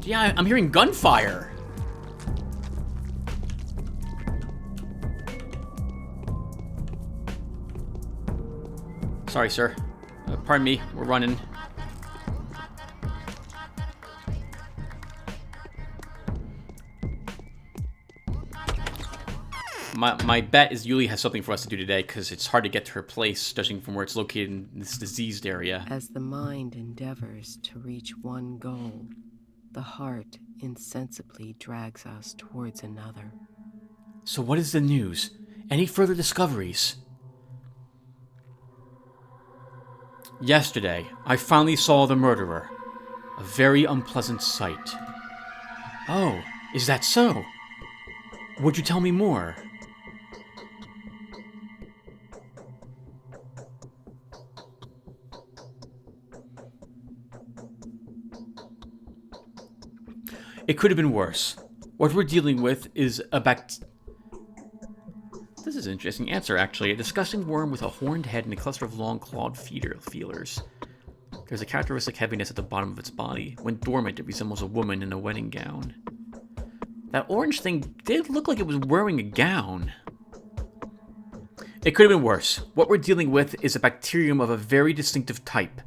Yeah, I'm hearing gunfire. Sorry, sir. Pardon me, we're running. My bet is Yuli has something for us to do today, because it's hard to get to her place, judging from where it's located in this diseased area. As the mind endeavors to reach one goal, the heart insensibly drags us towards another. So what is the news? Any further discoveries? Yesterday, I finally saw the murderer. A very unpleasant sight. Oh, is that so? Would you tell me more? It could have been worse. What we're dealing with is a This is an interesting answer, actually. A disgusting worm with a horned head and a cluster of long clawed feelers. There's a characteristic heaviness at the bottom of its body. When dormant, it resembles a woman in a wedding gown. That orange thing did look like it was wearing a gown. It could have been worse. What we're dealing with is a bacterium of a very distinctive type.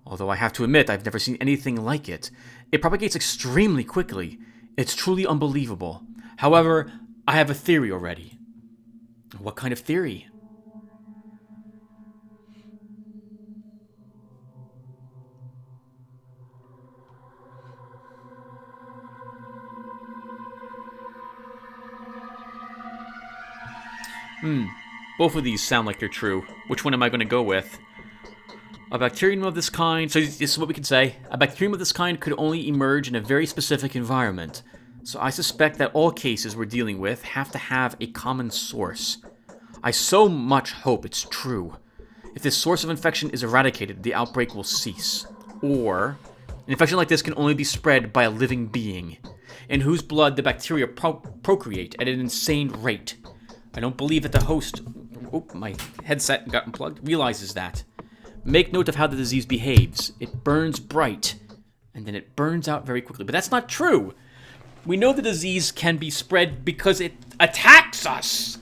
Although I have to admit, I've never seen anything like it. It propagates extremely quickly. It's truly unbelievable. However, I have a theory already. What kind of theory? Both of these sound like they're true. Which one am I going to go with? A bacterium of this kind, so this is what we can say. A bacterium of this kind could only emerge in a very specific environment. So I suspect that all cases we're dealing with have to have a common source. I so much hope it's true. If this source of infection is eradicated, the outbreak will cease. Or, an infection like this can only be spread by a living being, in whose blood the bacteria procreate at an insane rate. I don't believe that the host... Oh, my headset got unplugged. Realizes that. Make note of how the disease behaves. It burns bright, and then it burns out very quickly. But that's not true. We know the disease can be spread because it attacks us.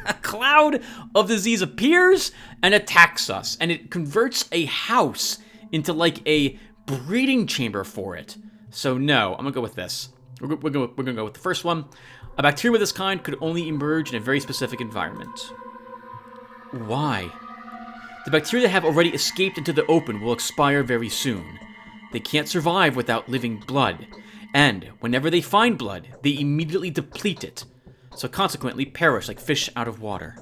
A cloud of disease appears and attacks us, and it converts a house into like a breeding chamber for it. So no, I'm gonna go with this. We're gonna go with the first one. A bacterium of this kind could only emerge in a very specific environment. Why? The bacteria that have already escaped into the open will expire very soon. They can't survive without living blood, and whenever they find blood, they immediately deplete it, so consequently perish like fish out of water.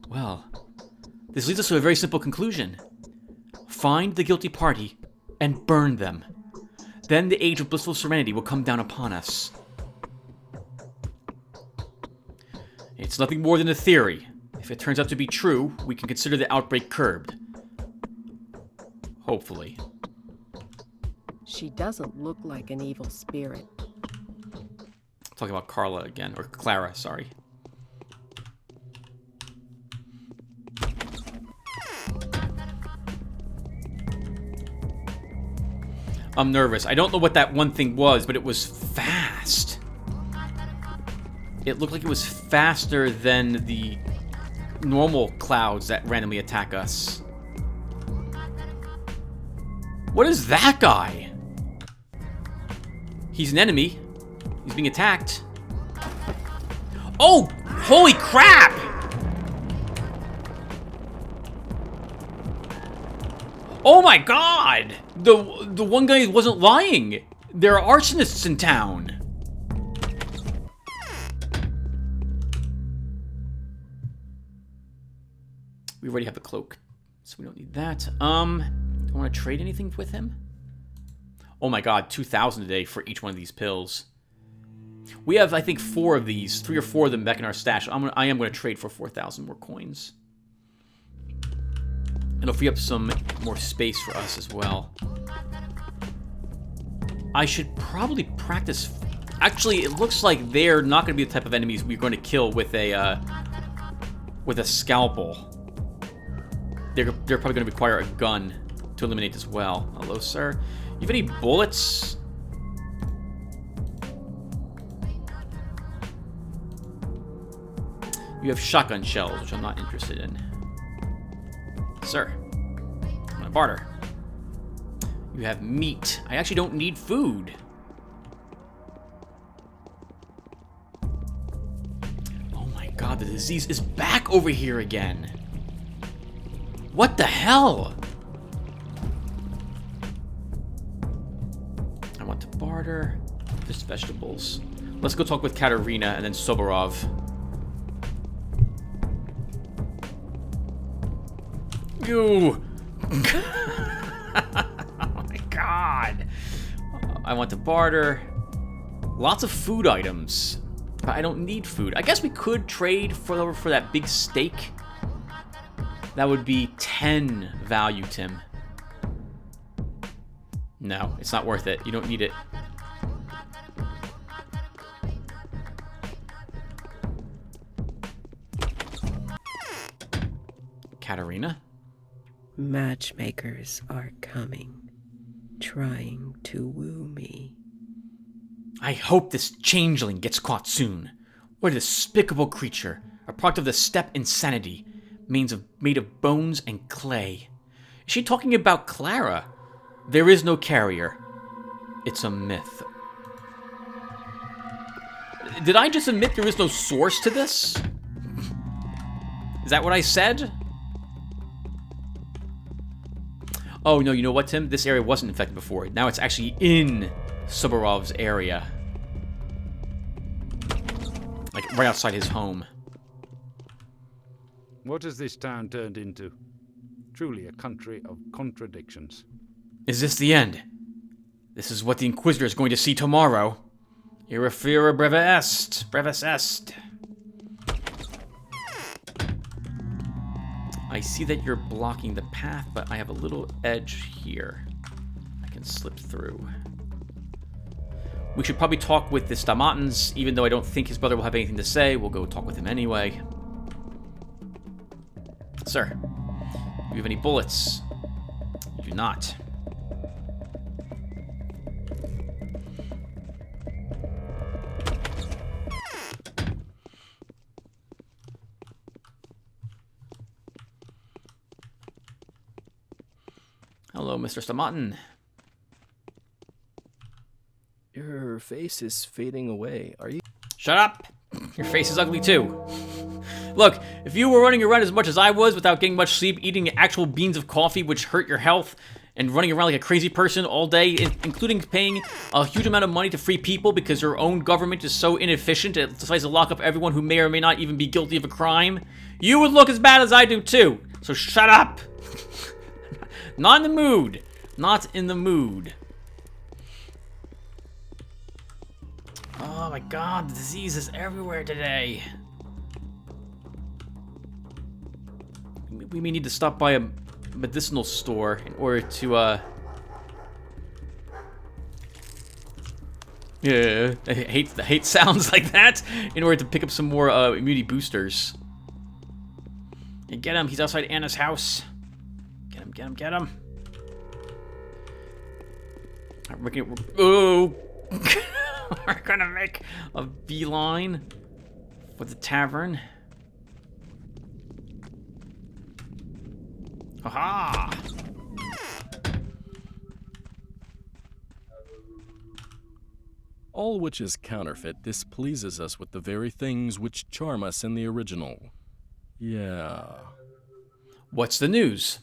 Well, this leads us to a very simple conclusion. Find the guilty party and burn them. Then the age of blissful serenity will come down upon us. It's nothing more than a theory. If it turns out to be true, we can consider the outbreak curbed. Hopefully. She doesn't look like an evil spirit. Talking about Carla again, or Clara, sorry. I'm nervous. I don't know what that one thing was, but it was fast. It looked like it was faster than the normal clouds that randomly attack us. What is that guy? He's an enemy. He's being attacked. Oh, holy crap! Oh my god! The one guy wasn't lying. There are arsonists in town. We already have the cloak, so we don't need that. Do I want to trade anything with him? Oh my god, 2,000 a day for each one of these pills. We have, I think, 4 of these, 3 or 4 of them back in our stash. I am going to trade for 4,000 more coins. It'll free up some more space for us as well. I should probably practice. Actually, it looks like they're not going to be the type of enemies we're going to kill with a scalpel. They're probably going to require a gun to eliminate as well. Hello, sir. You have any bullets? You have shotgun shells, which I'm not interested in. Sir, I'm gonna barter. You have meat. I actually don't need food. Oh my god, the disease is back over here again. What the hell? I want to barter. Just vegetables. Let's go talk with Katerina and then Soborov. You. Oh my god. I want to barter. Lots of food items. But I don't need food. I guess we could trade for that big steak. That would be 10 value, Tim. No, it's not worth it. You don't need it. Katerina? Matchmakers are coming, trying to woo me. I hope this changeling gets caught soon. What a despicable creature. A product of the steppe insanity. Made of bones and clay. Is she talking about Clara? There is no carrier. It's a myth. Did I just admit there is no source to this? Is that what I said? Oh, no, you know what, Tim? This area wasn't infected before. Now it's actually in Soborov's area. Like, right outside his home. What has this town turned into? Truly a country of contradictions. Is this the end? This is what the Inquisitor is going to see tomorrow. Irrefera brevis est. I see that you're blocking the path, but I have a little edge here. I can slip through. We should probably talk with the Stamatans, even though I don't think his brother will have anything to say. We'll go talk with him anyway. Sir, do you have any bullets? You do not. Hello, Mr. Stamatan. Your face is fading away. Are you? Shut up! Your face is ugly too. Look, if you were running around as much as I was without getting much sleep, eating actual beans of coffee which hurt your health, and running around like a crazy person all day, including paying a huge amount of money to free people because your own government is so inefficient it decides to lock up everyone who may or may not even be guilty of a crime, you would look as bad as I do too. So shut up! Not in the mood. Not in the mood. Oh my god, the disease is everywhere today. We may need to stop by a medicinal store in order to, yeah, I hate sounds like that. In order to pick up some more immunity boosters. And get him. He's outside Anna's house. Get him, get him, get him. Oh! We're gonna make a beeline for the tavern. Aha! All which is counterfeit displeases us with the very things which charm us in the original. Yeah. What's the news?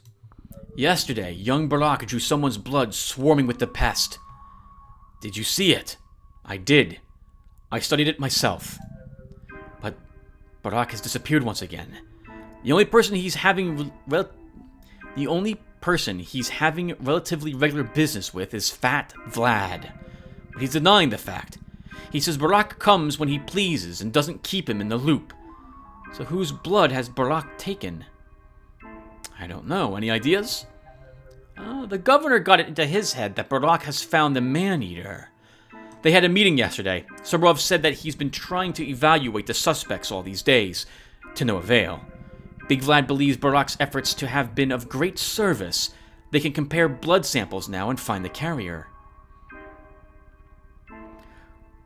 Yesterday, young Barak drew someone's blood swarming with the pest. Did you see it? I did. I studied it myself. But Barak has disappeared once again. The only person he's having relatively regular business with is Fat Vlad. But he's denying the fact. He says Barak comes when he pleases and doesn't keep him in the loop. So whose blood has Barak taken? I don't know. Any ideas? The governor got it into his head that Barak has found the man-eater. They had a meeting yesterday. Sabrov said that he's been trying to evaluate the suspects all these days, to no avail. Big Vlad believes Barak's efforts to have been of great service. They can compare blood samples now and find the carrier.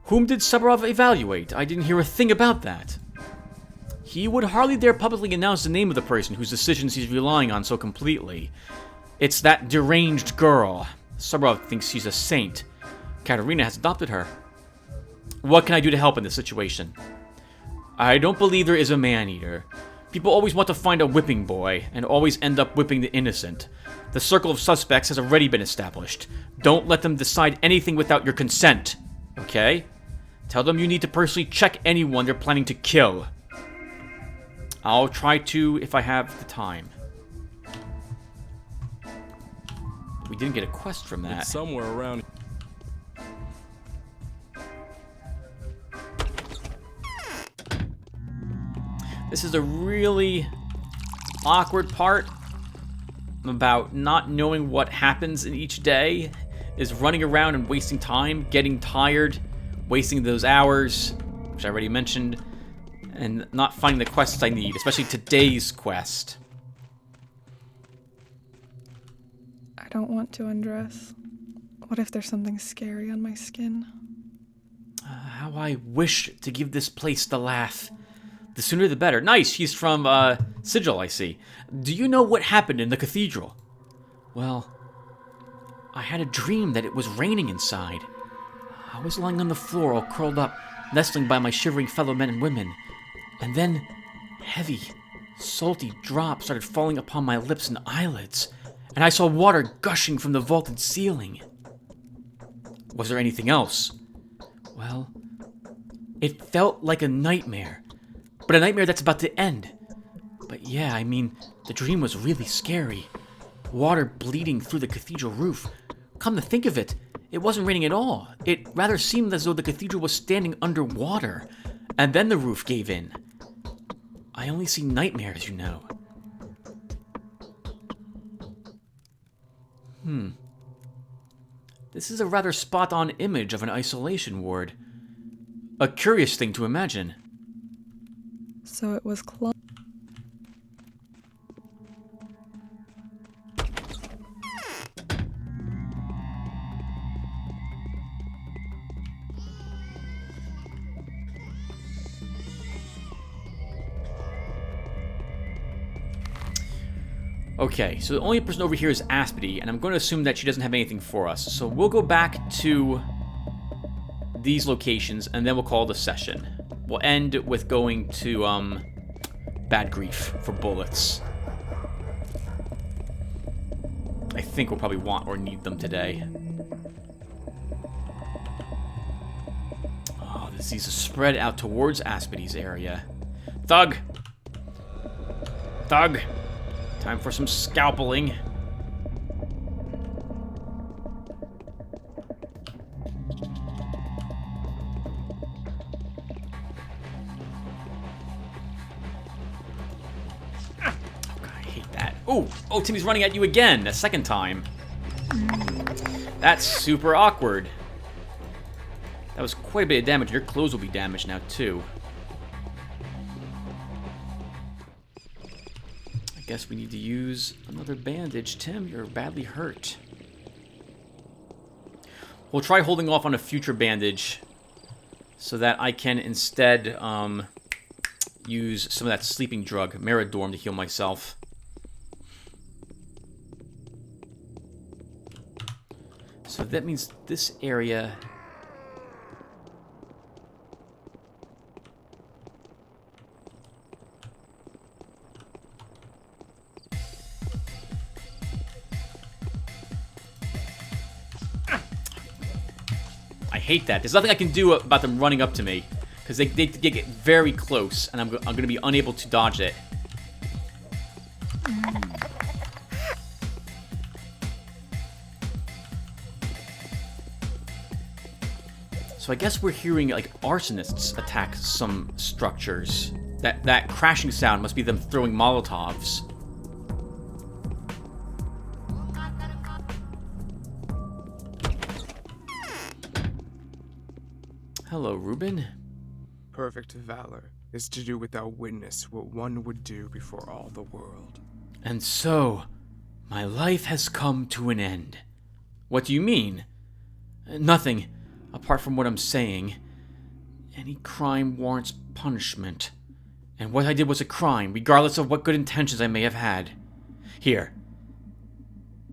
Whom did Sabrov evaluate? I didn't hear a thing about that. He would hardly dare publicly announce the name of the person whose decisions he's relying on so completely. It's that deranged girl. Sabrov thinks she's a saint. Katerina has adopted her. What can I do to help in this situation? I don't believe there is a man-eater. People always want to find a whipping boy, and always end up whipping the innocent. The circle of suspects has already been established. Don't let them decide anything without your consent. Okay? Tell them you need to personally check anyone they're planning to kill. I'll try to if I have the time. We didn't get a quest from that. It's somewhere around. This is a really awkward part about not knowing what happens in each day, is running around and wasting time, getting tired, wasting those hours, which I already mentioned, and not finding the quests I need, especially today's quest. I don't want to undress. What if there's something scary on my skin? How I wish to give this place the laugh. The sooner the better. Nice, he's from, Sigil, I see. Do you know what happened in the cathedral? Well, I had a dream that it was raining inside. I was lying on the floor all curled up, nestling by my shivering fellow men and women. And then, heavy, salty drops started falling upon my lips and eyelids, and I saw water gushing from the vaulted ceiling. Was there anything else? Well, it felt like a nightmare. But a nightmare that's about to end. But yeah, I mean, the dream was really scary. Water bleeding through the cathedral roof. Come to think of it, it wasn't raining at all. It rather seemed as though the cathedral was standing underwater. And then the roof gave in. I only see nightmares, you know. This is a rather spot-on image of an isolation ward. A curious thing to imagine. So it was Okay, so the only person over here is Aspity, and I'm going to assume that she doesn't have anything for us. So we'll go back to these locations, and then we'll call the session. We'll end with going to, Bad Grief for bullets. I think we'll probably want or need them today. Oh, the disease is spread out towards Aspity's area. Thug! Thug! Time for some scalpeling. Oh God, I hate Oh, Timmy's running at you again, a second time. That's super awkward. That was quite a bit of damage. Your clothes will be damaged now, too. I guess we need to use another bandage. Tim, you're badly hurt. We'll try holding off on a future bandage so that I can instead use some of that sleeping drug, Meridorm, to heal myself. So that means this area... I hate that. There's nothing I can do about them running up to me. Because they get very close, and I'm going to be unable to dodge it. So I guess we're hearing, like, arsonists attack some structures. That crashing sound must be them throwing Molotovs. Hello, Reuben. Perfect valor is to do without witness what one would do before all the world. And so, my life has come to an end. What do you mean? Nothing, apart from what I'm saying. Any crime warrants punishment. And what I did was a crime, regardless of what good intentions I may have had. Here.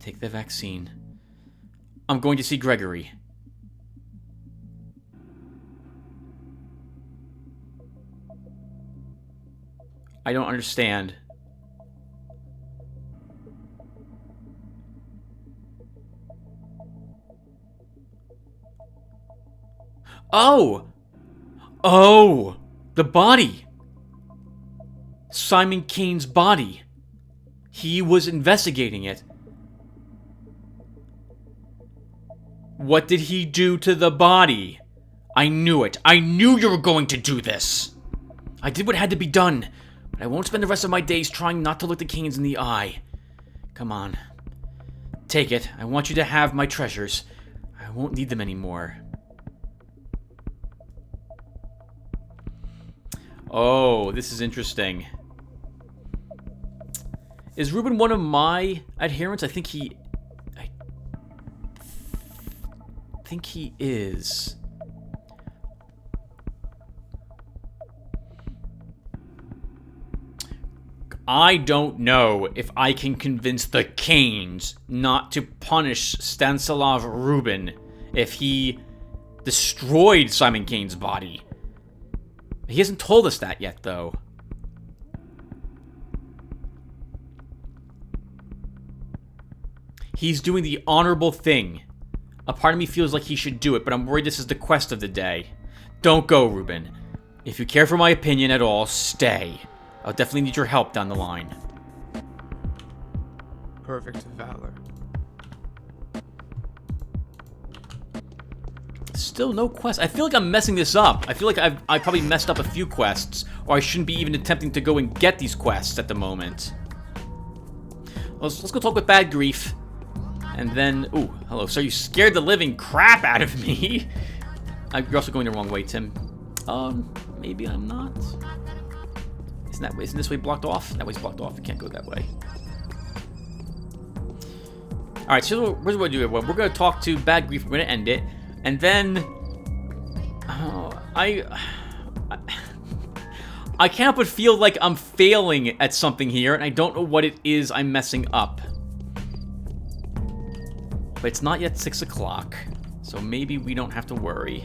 Take the vaccine. I'm going to see Gregory. I don't understand. Oh! Oh! The body! Simon Kane's body. He was investigating it. What did he do to the body? I knew it. I knew you were going to do this. I did what had to be done. But I won't spend the rest of my days trying not to look the Kanes in the eye. Come on. Take it. I want you to have my treasures. I won't need them anymore. Oh, this is interesting. Is Reuben one of my adherents? I think he is. I don't know if I can convince the Kanes not to punish Stanislav Rubin if he destroyed Simon Kane's body. He hasn't told us that yet, though. He's doing the honorable thing. A part of me feels like he should do it, but I'm worried this is the quest of the day. Don't go, Reuben. If you care for my opinion at all, stay. I'll definitely need your help down the line. Perfect valor. Still no quest. I feel like I'm messing this up. I feel like I probably messed up a few quests, or I shouldn't be even attempting to go and get these quests at the moment. Let's go talk with Bad Grief. And then... Ooh, hello, sir. You scared the living crap out of me. You're also going the wrong way, Tim. Maybe I'm not. Isn't this way blocked off? That way's blocked off. You can't go that way. Alright, so here's what we're doing. We're going to talk to Bad Grief. We're going to end it. And then... I can't but feel like I'm failing at something here, and I don't know what it is I'm messing up. But it's not yet 6 o'clock, so maybe we don't have to worry.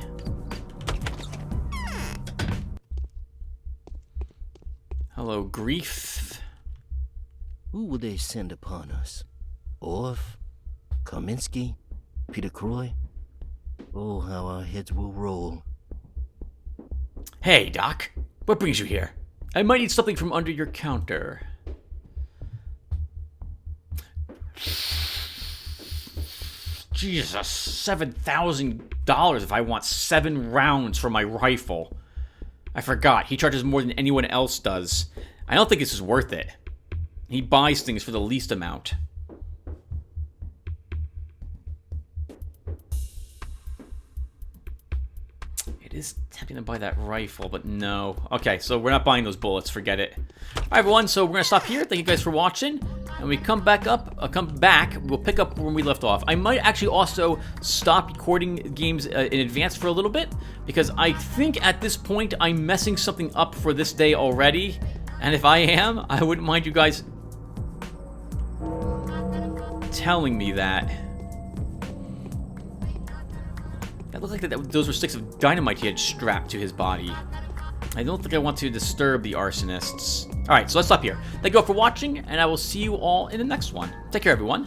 Hello, Grief. Who will they send upon us? Orff? Kaminsky? Peter Croy? Oh, how our heads will roll. Hey, Doc. What brings you here? I might need something from under your counter. Jesus, $7,000 if I want 7 rounds for my rifle. I forgot, he charges more than anyone else does. I don't think this is worth it. He buys things for the least amount. It is tempting to buy that rifle, but no. Okay, so we're not buying those bullets. Forget it. All right, everyone. So we're gonna stop here. Thank you guys for watching. And we come back, we'll pick up when we left off. I might actually also stop recording games in advance for a little bit, because I think at this point I'm messing something up for this day already. And if I am, I wouldn't mind you guys telling me that. That looked like those were sticks of dynamite he had strapped to his body. I don't think I want to disturb the arsonists. Alright, so let's stop here. Thank you all for watching, and I will see you all in the next one. Take care, everyone.